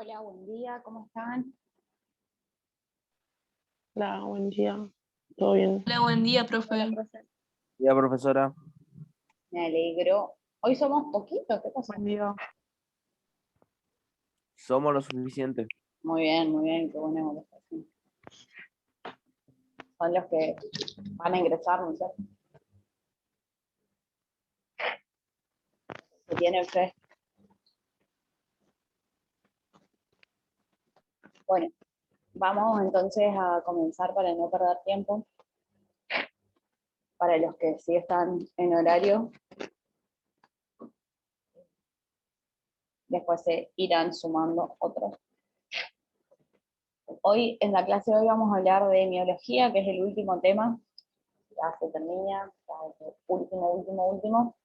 Hola, buen día, ¿cómo están? Hola, buen día. ¿Todo bien? Hola, buen día, profe. Hola, profe. Ya, profesora. Me alegro. Hoy somos poquitos, ¿qué pasa? Buen día. Somos lo suficiente. Muy bien, qué buena conversación. Son los que van a ingresar, ¿no es cierto? Que tienen fe. Bueno, vamos entonces a comenzar para no perder tiempo. Para los que sí están en horario, después se irán sumando otros. Hoy, en la clase de hoy vamos a hablar de miología, que es el último tema ya se termina, ya es el último.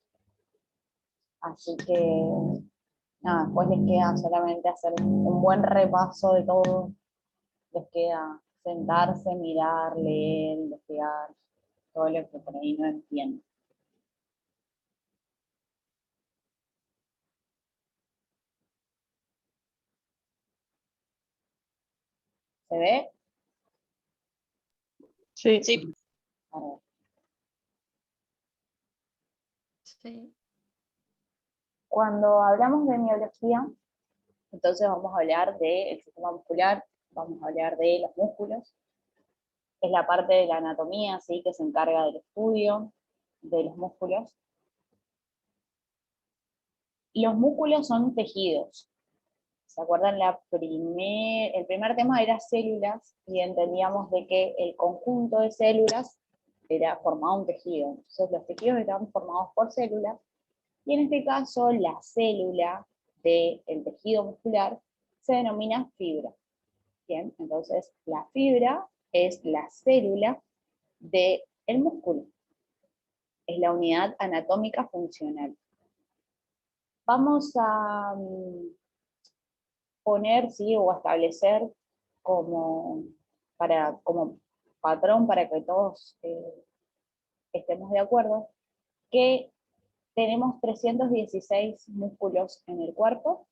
Así que, nada, después les queda solamente hacer un buen repaso de todo. Les queda sentarse, mirar, leer, investigar, todo lo que por ahí no entienden. ¿Se ve? Sí. Sí. A ver. Sí. Cuando hablamos de miología, entonces vamos a hablar del sistema muscular, vamos a hablar de los músculos. Es la parte de la anatomía, ¿sí?, que se encarga del estudio de los músculos. Los músculos son tejidos. ¿Se acuerdan? El primer tema era células, y entendíamos de que el conjunto de células formaba un tejido. Entonces los tejidos estaban formados por células, y en este caso la célula del tejido muscular se denomina fibra. Bien, entonces la fibra es la célula del músculo. Es la unidad anatómica funcional. Vamos a poner, ¿sí?, o establecer como patrón para que todos estemos de acuerdo, que tenemos 316 músculos en el cuerpo,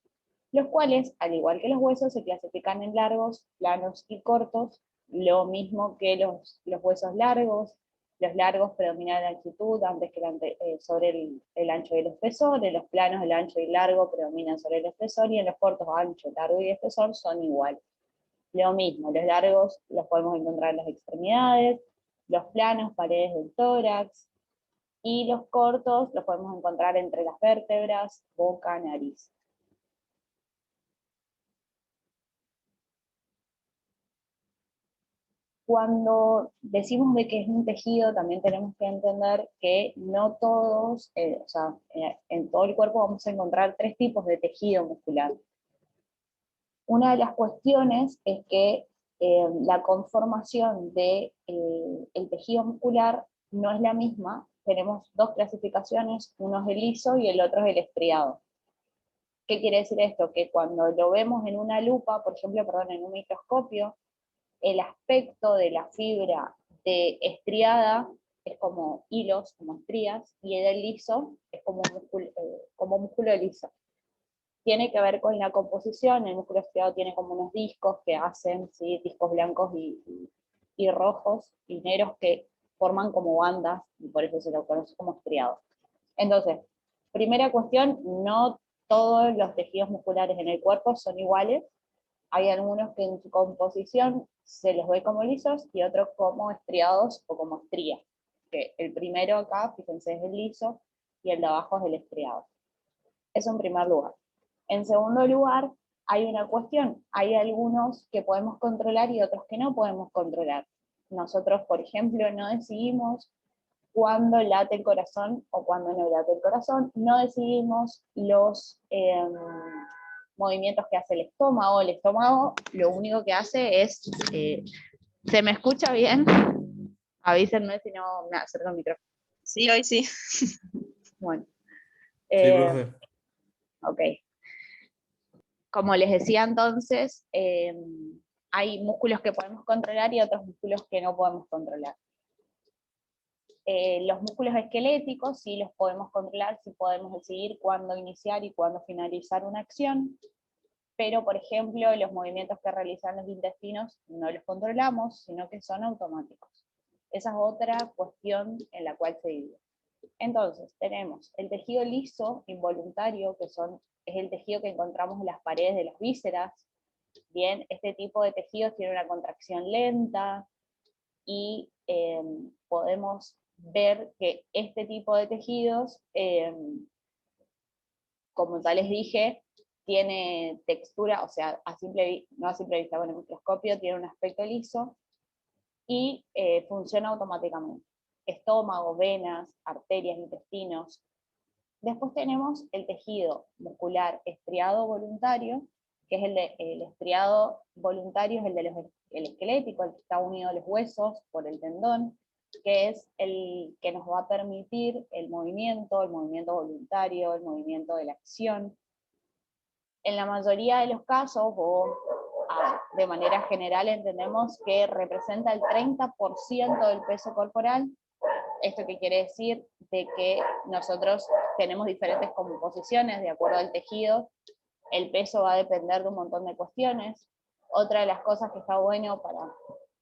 los cuales, al igual que los huesos, se clasifican en largos, planos y cortos, lo mismo que los huesos largos. Los largos predominan la longitud antes que sobre el ancho y el espesor. En los planos el ancho y largo predominan sobre el espesor, y en los cortos ancho, largo y espesor son iguales. Lo mismo, los largos los podemos encontrar en las extremidades, los planos, paredes del tórax, y los cortos los podemos encontrar entre las vértebras, boca, nariz. Cuando decimos de que es un tejido, también tenemos que entender que no todos, en todo el cuerpo vamos a encontrar 3 tipos de tejido muscular. Una de las cuestiones es que la conformación del el tejido muscular no es la misma. Tenemos 2 clasificaciones, uno es el liso y el otro es el estriado. ¿Qué quiere decir esto? Que cuando lo vemos en una lupa, por ejemplo, en un microscopio, el aspecto de la fibra de estriada es como hilos, como estrías, y el liso es como músculo liso. Tiene que ver con la composición. El músculo estriado tiene como unos discos que hacen, ¿sí?, discos blancos y rojos y negros que forman como bandas, y por eso se lo conoce como estriado. Entonces, primera cuestión, no todos los tejidos musculares en el cuerpo son iguales. Hay algunos que en su composición se los ve como lisos y otros como estriados o como estrías. Que el primero acá, fíjense, es el liso, y el de abajo es el estriado. Eso en primer lugar. En segundo lugar, hay una cuestión. Hay algunos que podemos controlar y otros que no podemos controlar. Nosotros, por ejemplo, no decidimos cuándo late el corazón o cuándo no late el corazón. No decidimos los movimientos que hace el estómago. El estómago lo único que hace es... ¿Se me escucha bien? Avísenme si no me acerco al micrófono. Sí, hoy sí. Bueno. Sí, profe. Ok. Como les decía entonces, hay músculos que podemos controlar y otros músculos que no podemos controlar. Los músculos esqueléticos sí los podemos controlar, sí podemos decidir cuándo iniciar y cuándo finalizar una acción, pero por ejemplo los movimientos que realizan los intestinos no los controlamos, sino que son automáticos. Esa es otra cuestión en la cual se divide. Entonces tenemos el tejido liso involuntario, que es el tejido que encontramos en las paredes de las vísceras. Bien, este tipo de tejidos tiene una contracción lenta, y podemos ver que este tipo de tejidos, como ya les dije, tiene textura, o sea, no a simple vista, con el microscopio tiene un aspecto liso, y funciona automáticamente. Estómago, venas, arterias, intestinos. Después tenemos el tejido muscular estriado voluntario, que es el estriado voluntario, es el esquelético, el que está unido a los huesos por el tendón. que es el que nos va a permitir el movimiento voluntario, el movimiento de la acción. En la mayoría de los casos, o de manera general, entendemos que representa el 30% del peso corporal. ¿Esto qué quiere decir? De que nosotros tenemos diferentes composiciones de acuerdo al tejido, el peso va a depender de un montón de cuestiones. Otra de las cosas que está bueno para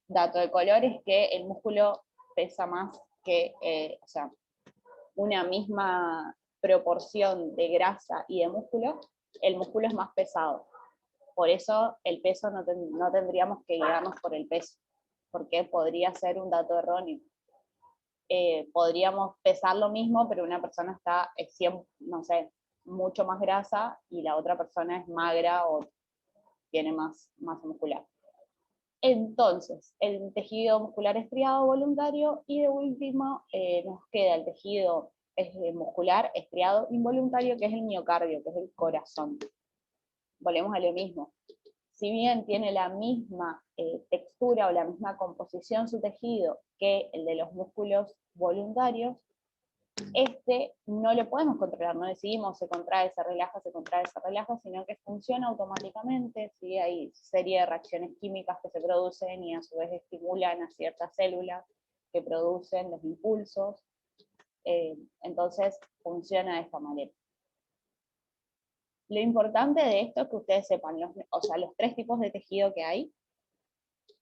dato de color es que el músculo pesa más que, o sea, una misma proporción de grasa y de músculo, el músculo es más pesado. Por eso el peso no tendríamos que guiarnos por el peso, porque podría ser un dato erróneo. Podríamos pesar lo mismo, pero una persona está, no sé, mucho más grasa y la otra persona es magra o tiene más masa muscular. Entonces, el tejido muscular estriado voluntario, y de último nos queda el tejido muscular estriado involuntario, que es el miocardio, que es el corazón. Volvemos a lo mismo. Si bien tiene la misma textura o la misma composición su tejido que el de los músculos voluntarios, no lo podemos controlar, no decidimos se contrae, se relaja, sino que funciona automáticamente, ¿sí? Hay serie de reacciones químicas que se producen y a su vez estimulan a ciertas células que producen los impulsos, entonces funciona de esta manera. Lo importante de esto es que ustedes sepan los 3 tipos de tejido que hay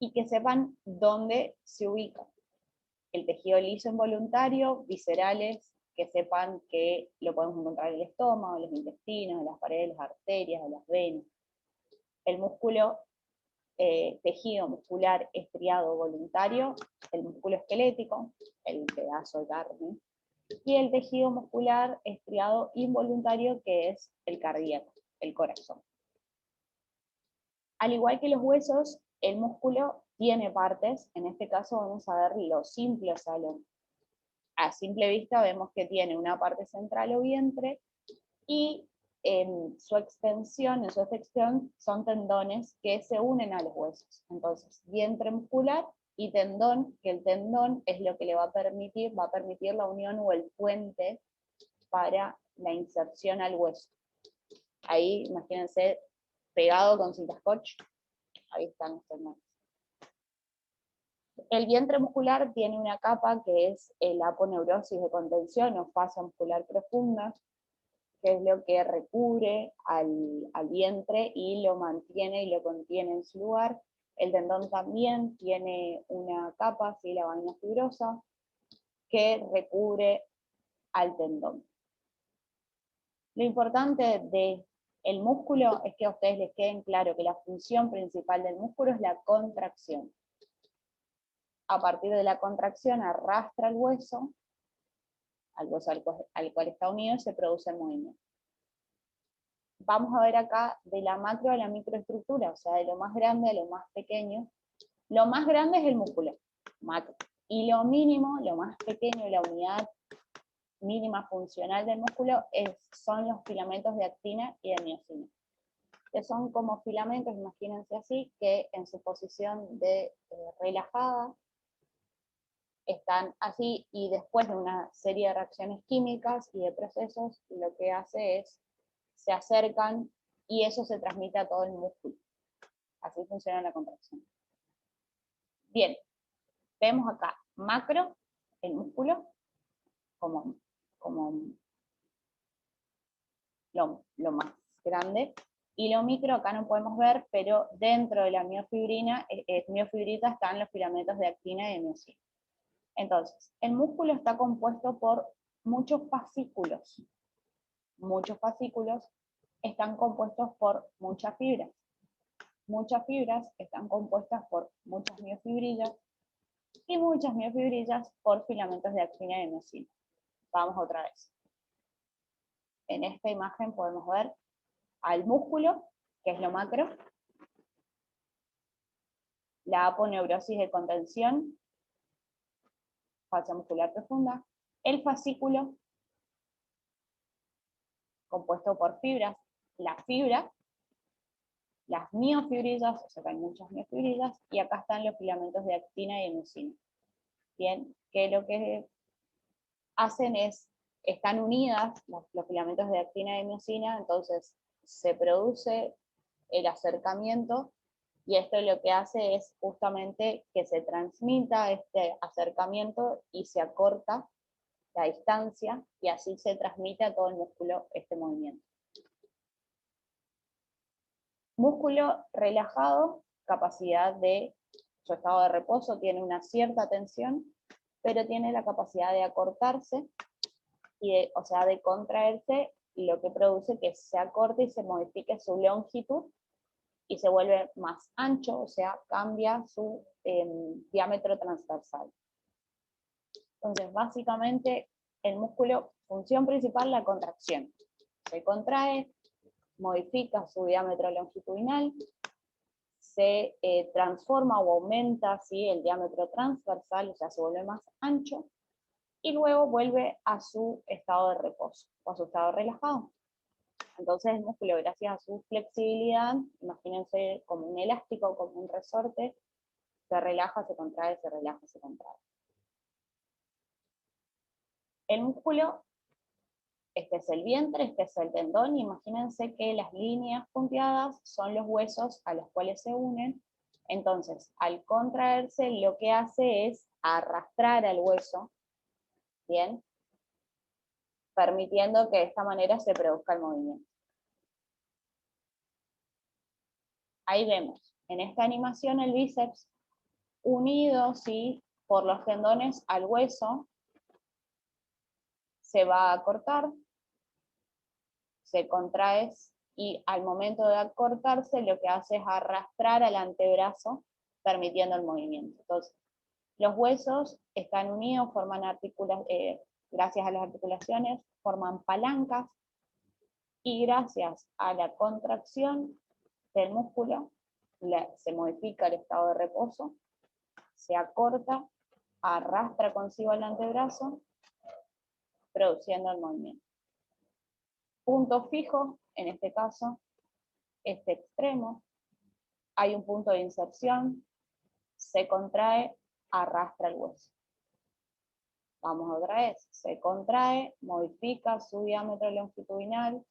y que sepan dónde se ubica. El tejido liso involuntario, viscerales, que sepan que lo podemos encontrar en el estómago, en los intestinos, en las paredes, las arterias, en las venas. El músculo, tejido muscular estriado voluntario, el músculo esquelético, el pedazo de carne, y el tejido muscular estriado involuntario, que es el cardíaco, el corazón. Al igual que los huesos, el músculo tiene partes, en este caso vamos a ver lo simple, o sea, a simple vista vemos que tiene una parte central o vientre, y en su extensión son tendones que se unen a los huesos. Entonces, vientre muscular y tendón, que el tendón es lo que le va a permitir la unión o el puente para la inserción al hueso. Ahí, imagínense, pegado con cinta scotch, ahí están los tendones. El vientre muscular tiene una capa que es la aponeurosis de contención o fascia muscular profunda, que es lo que recubre al vientre y lo mantiene y lo contiene en su lugar. El tendón también tiene una capa, ¿sí? La vaina fibrosa, que recubre al tendón. Lo importante del músculo es que a ustedes les queden claro que la función principal del músculo es la contracción. A partir de la contracción arrastra el hueso, al cual está unido, y se produce el movimiento. Vamos a ver acá de la macro a la microestructura, o sea, de lo más grande a lo más pequeño. Lo más grande es el músculo, macro. Y lo mínimo, lo más pequeño, la unidad mínima funcional del músculo son los filamentos de actina y de miosina. Que son como filamentos, imagínense así, que en su posición de relajada están así, y después de una serie de reacciones químicas y de procesos, lo que hace es se acercan y eso se transmite a todo el músculo. Así funciona la contracción. Bien, vemos acá macro, el músculo, como lo más grande, y lo micro acá no podemos ver, pero dentro de la miofibrina, miofibrita están los filamentos de actina y de miosina. Entonces, el músculo está compuesto por muchos fascículos. Muchos fascículos están compuestos por muchas fibras. Muchas fibras están compuestas por muchas miofibrillas, y muchas miofibrillas por filamentos de actina y de miosina. Vamos otra vez. En esta imagen podemos ver al músculo, que es lo macro, la aponeurosis de contención, fascia muscular profunda, el fascículo, compuesto por fibras, la fibra, las miofibrillas, o sea que hay muchas miofibrillas, y acá están los filamentos de actina y de miosina. bien, que lo que hacen es, están unidas los filamentos de actina y miosina, entonces se produce el acercamiento, y esto lo que hace es justamente que se transmita este acercamiento y se acorta la distancia, y así se transmite a todo el músculo este movimiento. Músculo relajado, capacidad de, su estado de reposo, tiene una cierta tensión, pero tiene la capacidad de acortarse, o sea, de contraerse, y lo que produce que se acorte y se modifique su longitud, y se vuelve más ancho, o sea, cambia su diámetro transversal. Entonces, básicamente, el músculo, función principal, la contracción. Se contrae, modifica su diámetro longitudinal, se transforma o aumenta, ¿sí?, el diámetro transversal, o sea, se vuelve más ancho, y luego vuelve a su estado de reposo, o a su estado relajado. Entonces el músculo, gracias a su flexibilidad, imagínense como un elástico, como un resorte, se relaja, se contrae, se relaja, se contrae. El músculo, este es el vientre, este es el tendón, y imagínense que las líneas punteadas son los huesos a los cuales se unen. Entonces, al contraerse, lo que hace es arrastrar al hueso, ¿bien?, permitiendo que de esta manera se produzca el movimiento. Ahí vemos, en esta animación, el bíceps unido, ¿sí?, por los tendones al hueso, se va a cortar, se contrae, y al momento de acortarse lo que hace es arrastrar al antebrazo, permitiendo el movimiento. Entonces, los huesos están unidos, forman gracias a las articulaciones, forman palancas, y gracias a la contracción del músculo, se modifica el estado de reposo, se acorta, arrastra consigo el antebrazo, produciendo el movimiento. Punto fijo, en este caso, este extremo, hay un punto de inserción, se contrae, arrastra el hueso. Vamos otra vez, se contrae, modifica su diámetro longitudinal,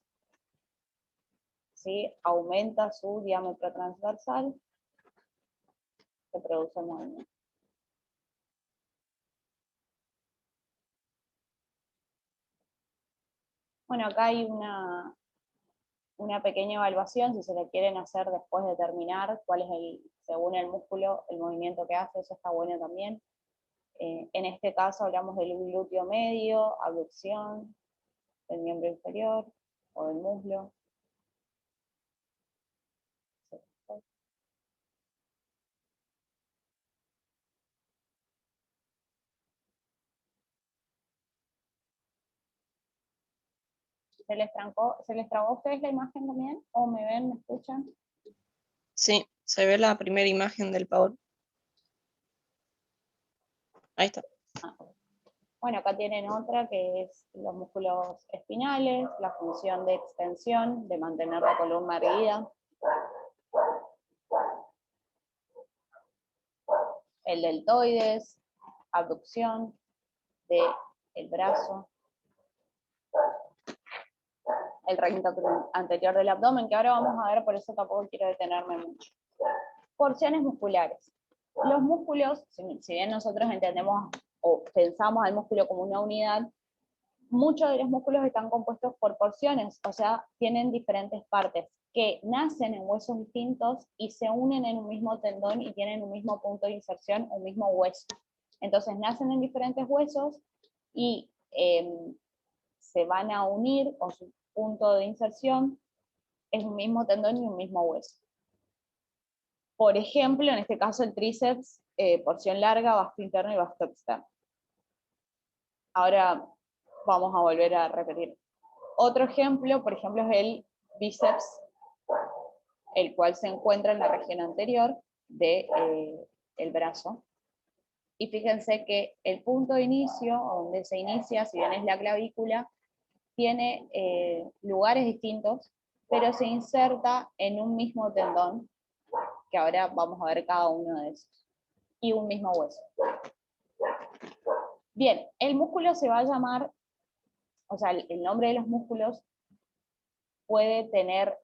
¿sí?, aumenta su diámetro transversal, se produce el movimiento. Bueno, acá hay una pequeña evaluación, si se la quieren hacer después de terminar, cuál es según el músculo, el movimiento que hace, eso está bueno también. En este caso hablamos del glúteo medio, abducción del miembro inferior o del muslo. ¿Se les trabó a ustedes la imagen también? ¿O me ven, me escuchan? Sí, se ve la primera imagen del Power. Ahí está. Bueno, acá tienen otra que es los músculos espinales, la función de extensión, de mantener la columna erguida. El deltoides, abducción del brazo. El recinto anterior del abdomen, que ahora vamos a ver, por eso tampoco quiero detenerme mucho. Porciones musculares. Los músculos, si bien nosotros entendemos o pensamos al músculo como una unidad, muchos de los músculos están compuestos por porciones, o sea, tienen diferentes partes que nacen en huesos distintos y se unen en un mismo tendón y tienen un mismo punto de inserción, un mismo hueso. Entonces nacen en diferentes huesos y se van a unir, o su punto de inserción es un mismo tendón y un mismo hueso. Por ejemplo, en este caso el tríceps, porción larga, vasto interno y vasto externo. Ahora vamos a volver a repetir. Otro ejemplo, por ejemplo, es el bíceps, el cual se encuentra en la región anterior del brazo. Y fíjense que el punto de inicio, donde se inicia, si bien es la clavícula, tiene lugares distintos, pero se inserta en un mismo tendón, que ahora vamos a ver cada uno de esos, y un mismo hueso. Bien, el músculo se va a llamar, o sea, el nombre de los músculos puede tener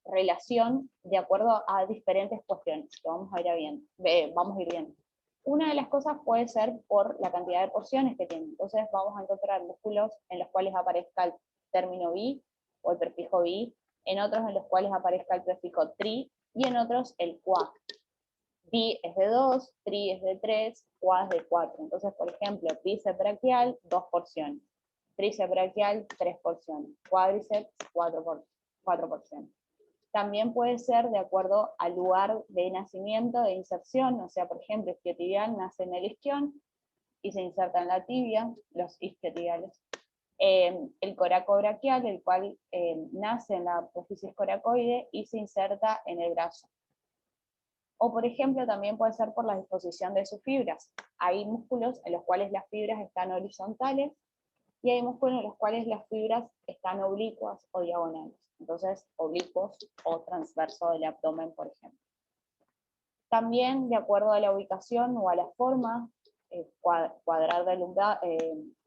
relación de acuerdo a diferentes cuestiones que vamos a ir viendo. Una de las cosas puede ser por la cantidad de porciones que tienen. Entonces vamos a encontrar músculos en los cuales aparezca el término bi o el prefijo bi, en otros en los cuales aparezca el prefijo tri, y en otros el qua. Bi es de 2, tri es de 3, qua es de 4. Entonces, por ejemplo, bíceps braquial, 2 porciones. Tríceps braquial, 3 porciones. Cuádriceps, 4 porciones. También puede ser de acuerdo al lugar de nacimiento, de inserción, o sea, por ejemplo, isquiotibial nace en el isquión y se inserta en la tibia, los isquiotibiales. El coracobraquial, el cual nace en la apófisis coracoide y se inserta en el brazo. O por ejemplo, también puede ser por la disposición de sus fibras. Hay músculos en los cuales las fibras están horizontales y hay músculos en los cuales las fibras están oblicuas o diagonales. Entonces, oblicuos o transverso del abdomen, por ejemplo. También, de acuerdo a la ubicación o a la forma, cuadrar de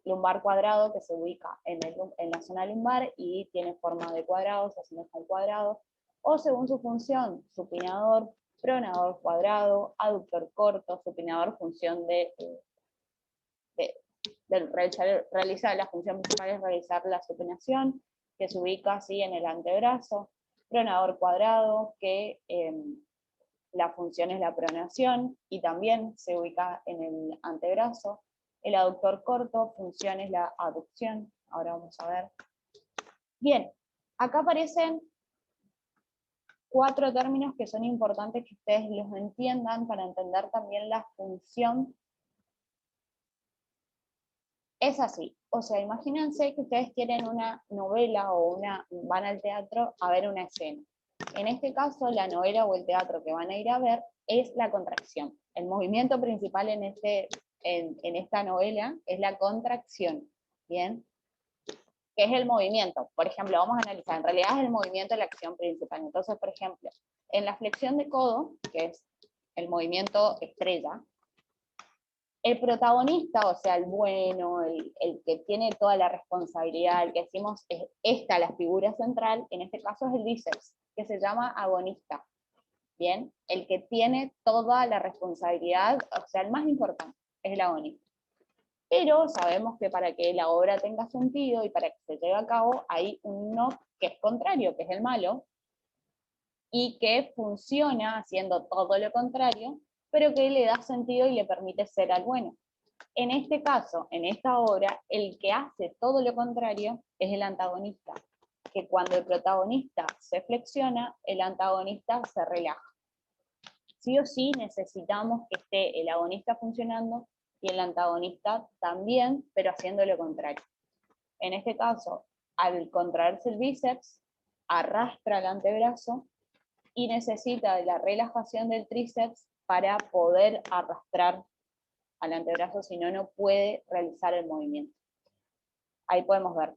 lumbar cuadrado, que se ubica en la zona lumbar y tiene forma de cuadrado, se asemeja a un cuadrado, o según su función, supinador, pronador cuadrado, aductor corto, supinador, función de realizar la función principal es realizar la supinación, que se ubica así en el antebrazo, pronador cuadrado, que la función es la pronación y también se ubica en el antebrazo. El aductor corto, función es la aducción. Ahora vamos a ver. Bien, acá aparecen 4 términos que son importantes que ustedes los entiendan para entender también la función. Es así, o sea, imagínense que ustedes quieren una novela o van al teatro a ver una escena. En este caso, la novela o el teatro que van a ir a ver es la contracción. El movimiento principal en esta novela es la contracción, ¿bien? ¿Qué es el movimiento? Por ejemplo, vamos a analizar, en realidad es el movimiento de la acción principal. Entonces, por ejemplo, en la flexión de codo, que es el movimiento estrella, el protagonista, o sea, el bueno, el que tiene toda la responsabilidad, el que decimos es esta la figura central, en este caso es el bíceps, que se llama agonista. Bien, el que tiene toda la responsabilidad, o sea, el más importante, es el agonista. Pero sabemos que para que la obra tenga sentido y para que se lleve a cabo, hay uno que es contrario, que es el malo, y que funciona haciendo todo lo contrario, pero que le da sentido y le permite ser al bueno. En este caso, en esta obra, el que hace todo lo contrario es el antagonista, que cuando el protagonista se flexiona, el antagonista se relaja. Sí o sí necesitamos que esté el agonista funcionando y el antagonista también, pero haciendo lo contrario. En este caso, al contraerse el bíceps, arrastra el antebrazo y necesita de la relajación del tríceps para poder arrastrar al antebrazo, si no, no puede realizar el movimiento. Ahí podemos ver.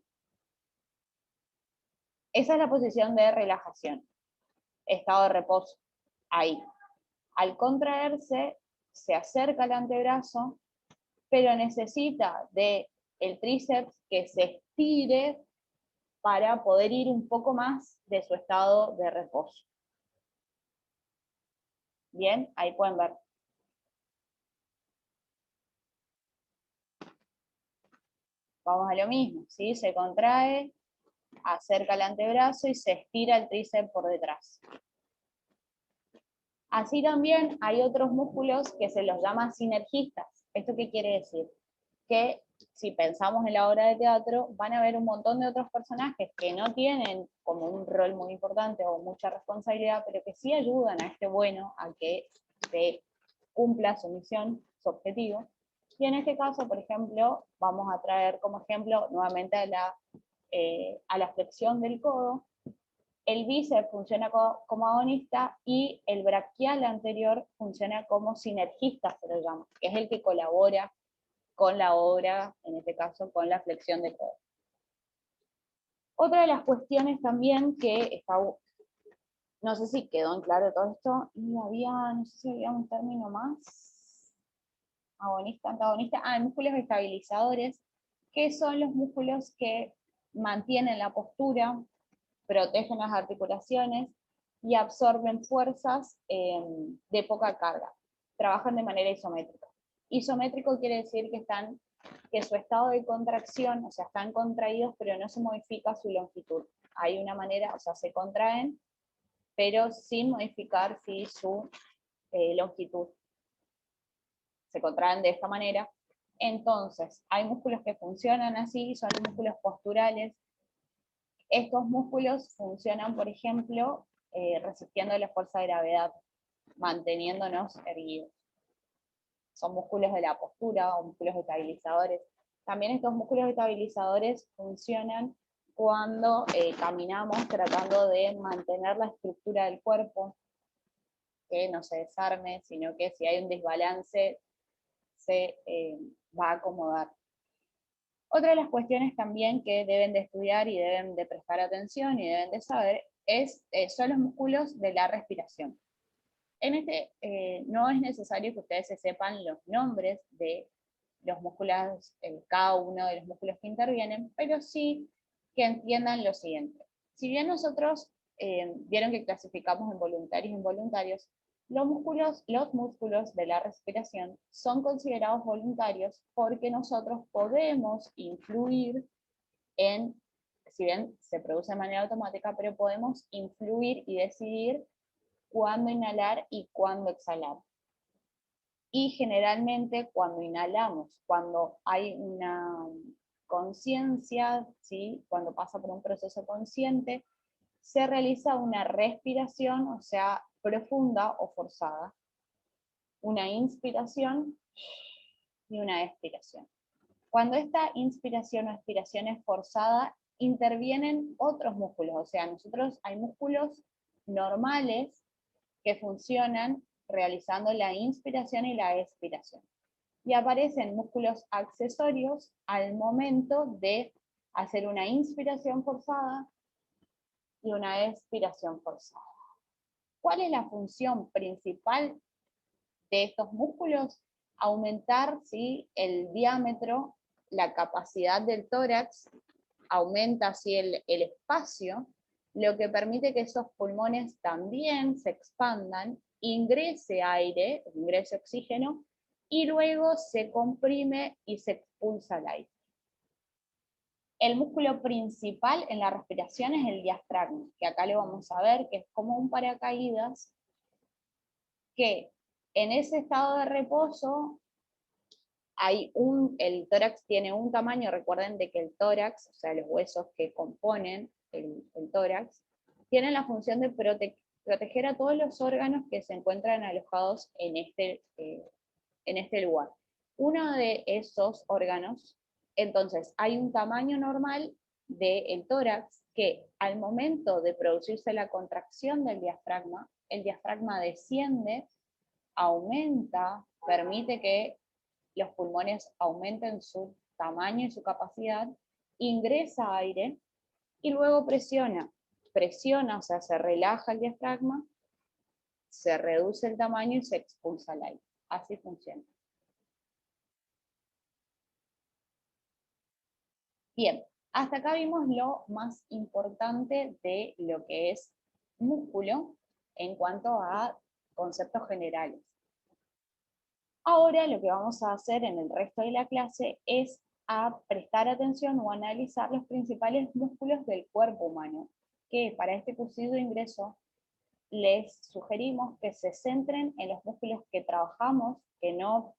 Esa es la posición de relajación, estado de reposo, ahí. Al contraerse, se acerca al antebrazo, pero necesita del tríceps que se estire para poder ir un poco más de su estado de reposo. Bien, ahí pueden ver. Vamos a lo mismo, ¿sí? Se contrae, acerca el antebrazo y se estira el tríceps por detrás. Así también hay otros músculos que se los llama sinergistas. ¿Esto qué quiere decir? Que si pensamos en la obra de teatro, van a haber un montón de otros personajes que no tienen como un rol muy importante o mucha responsabilidad, pero que sí ayudan a este bueno a que se cumpla su misión, su objetivo. Y en este caso, por ejemplo, vamos a traer como ejemplo nuevamente a la flexión del codo. El bíceps funciona como agonista y el braquial anterior funciona como sinergista, se lo llama, que es el que colabora con la obra, en este caso con la flexión de codo. Otra de las cuestiones también que está, no sé si quedó en claro todo esto, y no sé si había un término más. agonista, antagonista. Hay músculos estabilizadores, que son los músculos que mantienen la postura, protegen las articulaciones y absorben fuerzas de poca carga. Trabajan de manera isométrica. Isométrico quiere decir que su estado de contracción, o sea, están contraídos, pero no se modifica su longitud. Hay una manera, o sea, se contraen, pero sin modificar sí, su longitud. Se contraen de esta manera. Entonces, hay músculos que funcionan así, son los músculos posturales. Estos músculos funcionan, por ejemplo, resistiendo la fuerza de gravedad, manteniéndonos erguidos. Son músculos de la postura o músculos estabilizadores. También estos músculos estabilizadores funcionan cuando caminamos tratando de mantener la estructura del cuerpo, que no se desarme, sino que si hay un desbalance se va a acomodar. Otra de las cuestiones también que deben de estudiar y deben de prestar atención y deben de saber son los músculos de la respiración. En no es necesario que ustedes se sepan los nombres de los músculos, cada uno de los músculos que intervienen, pero sí que entiendan lo siguiente. Si bien nosotros vieron que clasificamos en voluntarios e involuntarios, los músculos de la respiración son considerados voluntarios porque nosotros podemos influir en, si bien se produce de manera automática, pero podemos influir y decidir cuándo inhalar y cuándo exhalar. Y generalmente cuando inhalamos, cuando hay una conciencia, ¿sí? Cuando pasa por un proceso consciente, se realiza una respiración, o sea, profunda o forzada, una inspiración y una expiración. Cuando esta inspiración o expiración es forzada, intervienen otros músculos, o sea, hay músculos normales que funcionan realizando la inspiración y la expiración. Y aparecen músculos accesorios al momento de hacer una inspiración forzada y una expiración forzada. ¿Cuál es la función principal de estos músculos? Aumentar, ¿sí?, el diámetro, la capacidad del tórax, aumenta así el espacio, lo que permite que esos pulmones también se expandan, ingrese aire, ingrese oxígeno, y luego se comprime y se expulsa el aire. El músculo principal en la respiración es el diafragma, que acá lo vamos a ver, que es como un paracaídas, que en ese estado de reposo el tórax tiene un tamaño. Recuerden de que el tórax, o sea, los huesos que componen el tórax, tienen la función de proteger a todos los órganos que se encuentran alojados en este lugar. Uno de esos órganos, entonces, hay un tamaño normal del tórax que al momento de producirse la contracción del diafragma, el diafragma desciende, aumenta, permite que los pulmones aumenten su tamaño y su capacidad, ingresa aire y luego presiona, o sea, se relaja el diafragma, se reduce el tamaño y se expulsa el aire. Así funciona. Bien, hasta acá vimos lo más importante de lo que es músculo en cuanto a conceptos generales. Ahora lo que vamos a hacer en el resto de la clase es a prestar atención o analizar los principales músculos del cuerpo humano, que para este cursillo de ingreso les sugerimos que se centren en los músculos que trabajamos, que no,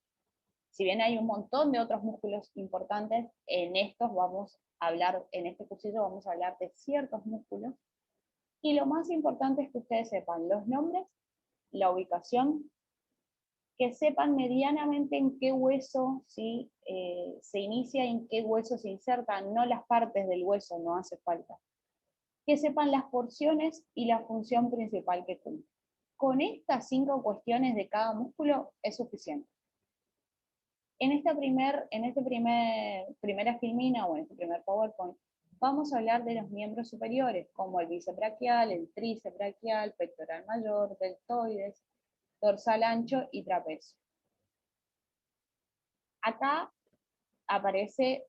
si bien hay un montón de otros músculos importantes, en este cursillo vamos a hablar de ciertos músculos, y lo más importante es que ustedes sepan los nombres, la ubicación, que sepan medianamente en qué hueso se inicia y en qué hueso se inserta, no las partes del hueso, no hace falta. Que sepan las porciones y la función principal que cumple. Con estas 5 cuestiones de cada músculo es suficiente. En esta primera filmina o en este primer PowerPoint vamos a hablar de los miembros superiores, como el bíceps braquial, el tríceps braquial, pectoral mayor, deltoides, dorsal ancho y trapecio. Acá aparece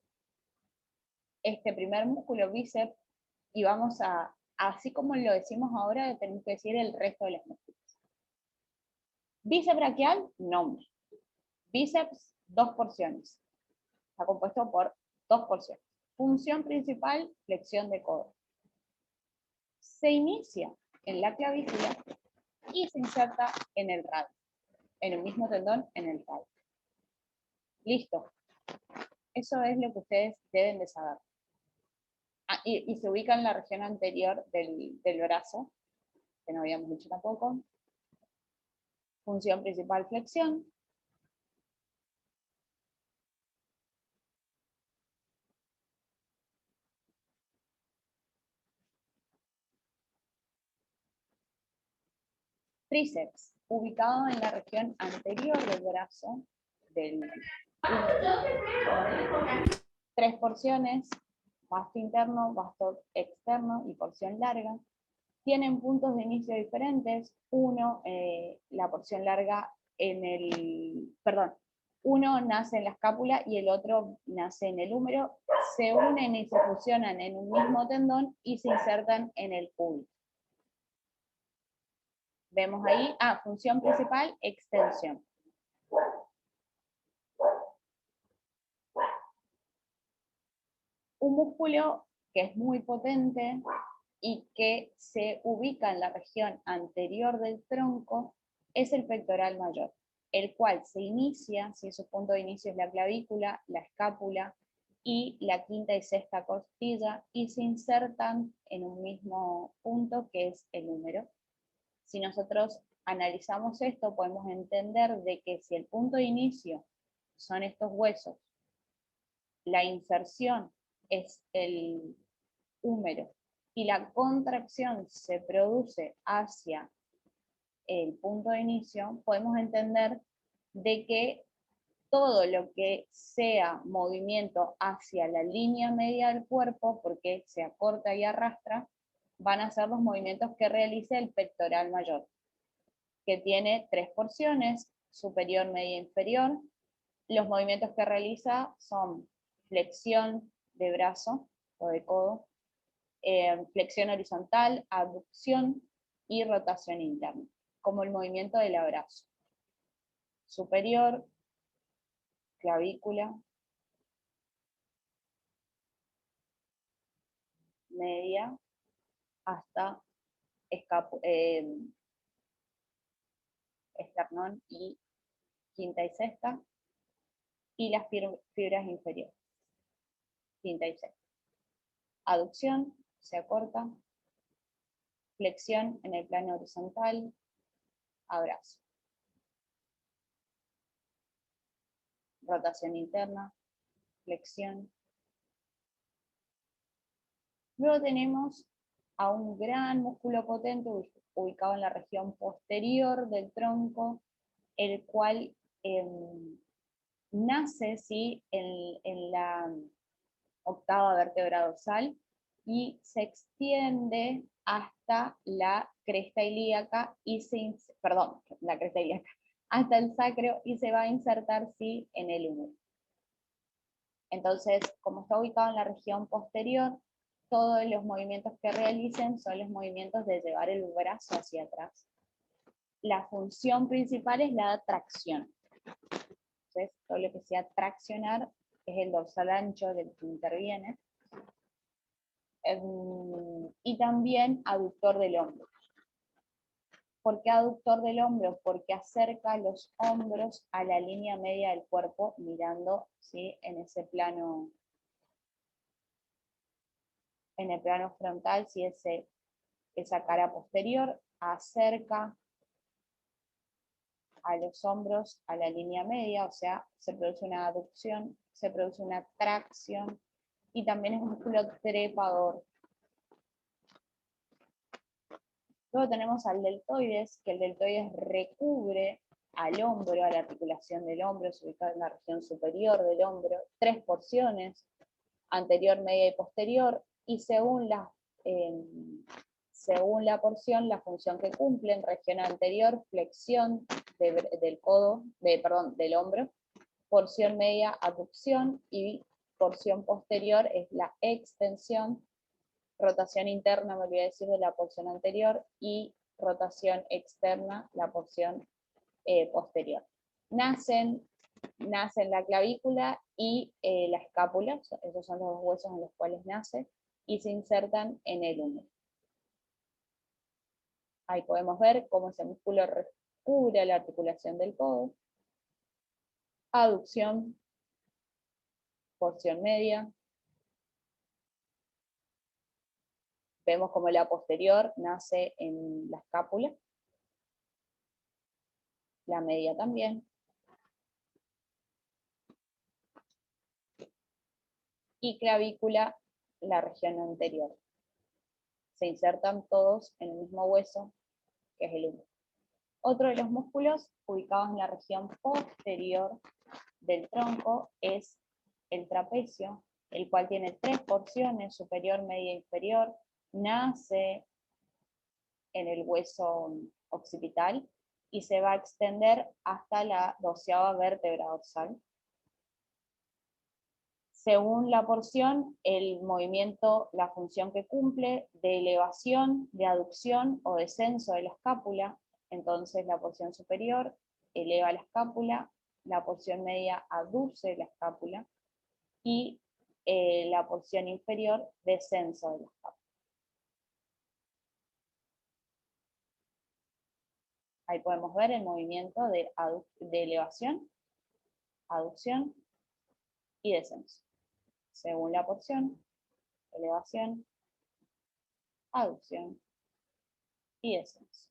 este primer músculo bíceps y vamos a, así como lo decimos ahora, tenemos que decir el resto de los músculos. Bíceps braquial, nombre. Bíceps, 2 porciones. Está compuesto por 2 porciones. Función principal, flexión de codo. Se inicia en la clavícula y se inserta en el radio, en el mismo tendón, en el radio. Listo. Eso es lo que ustedes deben de saber. Y se ubica en la región anterior del brazo, que no habíamos dicho tampoco. Función principal, flexión. Tríceps, ubicado en la región anterior del brazo, del 3 porciones, vasto interno, vasto externo y porción larga. Tienen puntos de inicio diferentes. Uno, la porción larga uno nace en la escápula y el otro nace en el húmero. Se unen y se fusionan en un mismo tendón y se insertan en el cúbito. Vemos ahí, función principal, extensión. Un músculo que es muy potente y que se ubica en la región anterior del tronco es el pectoral mayor, el cual se inicia, si su punto de inicio es la clavícula, la escápula y la quinta y sexta costilla, y se insertan en un mismo punto que es el húmero. Si nosotros analizamos esto, podemos entender de que si el punto de inicio son estos huesos, la inserción es el húmero y la contracción se produce hacia el punto de inicio, podemos entender de que todo lo que sea movimiento hacia la línea media del cuerpo, porque se acorta y arrastra, van a ser los movimientos que realice el pectoral mayor, que tiene 3 porciones, superior, media e inferior. Los movimientos que realiza son flexión de brazo o de codo, flexión horizontal, abducción y rotación interna, como el movimiento del abrazo. Superior, clavícula, media, hasta esternón y quinta y sexta, y las fibras inferiores, quinta y sexta. Aducción, se acorta, flexión en el plano horizontal, abrazo. Rotación interna, flexión. Luego tenemos a un gran músculo potente ubicado en la región posterior del tronco, el cual nace en la octava vértebra dorsal y se extiende hasta la cresta ilíaca hasta el sacro, y se va a insertar en el húmero. Entonces, como está ubicado en la región posterior, todos los movimientos que realicen son los movimientos de llevar el brazo hacia atrás. La función principal es la tracción. Entonces, todo lo que sea traccionar es el dorsal ancho del que interviene. Y también aductor del hombro. ¿Por qué aductor del hombro? Porque acerca los hombros a la línea media del cuerpo, mirando en ese plano, en el plano frontal, esa cara posterior, acerca a los hombros a la línea media, o sea, se produce una aducción, se produce una tracción, y también es un músculo trepador. Luego tenemos al deltoides, que el deltoides recubre al hombro, a la articulación del hombro, se ubica en la región superior del hombro, 3 porciones, anterior, media y posterior, y según la porción, la función que cumplen: región anterior, flexión del hombro, porción media, aducción, y porción posterior es la extensión, rotación interna, me olvidé decir, de la porción anterior, y rotación externa, la porción posterior. Nace la clavícula y la escápula, esos son los dos huesos en los cuales nace, y se insertan en el húmero. Ahí podemos ver cómo ese músculo recubre la articulación del codo. Aducción, porción media. Vemos como la posterior nace en la escápula, la media también. Y clavícula, la región anterior. Se insertan todos en el mismo hueso, que es el húmero. Otro de los músculos ubicados en la región posterior del tronco es el trapecio, el cual tiene 3 porciones, superior, media e inferior. Nace en el hueso occipital y se va a extender hasta la 12ª vértebra dorsal. Según la porción, el movimiento, la función que cumple, de elevación, de aducción o descenso de la escápula. Entonces la porción superior eleva la escápula, la porción media aduce la escápula, y la porción inferior descenso de la escápula. Ahí podemos ver el movimiento de elevación, aducción y descenso. Según la porción, elevación, aducción y descenso.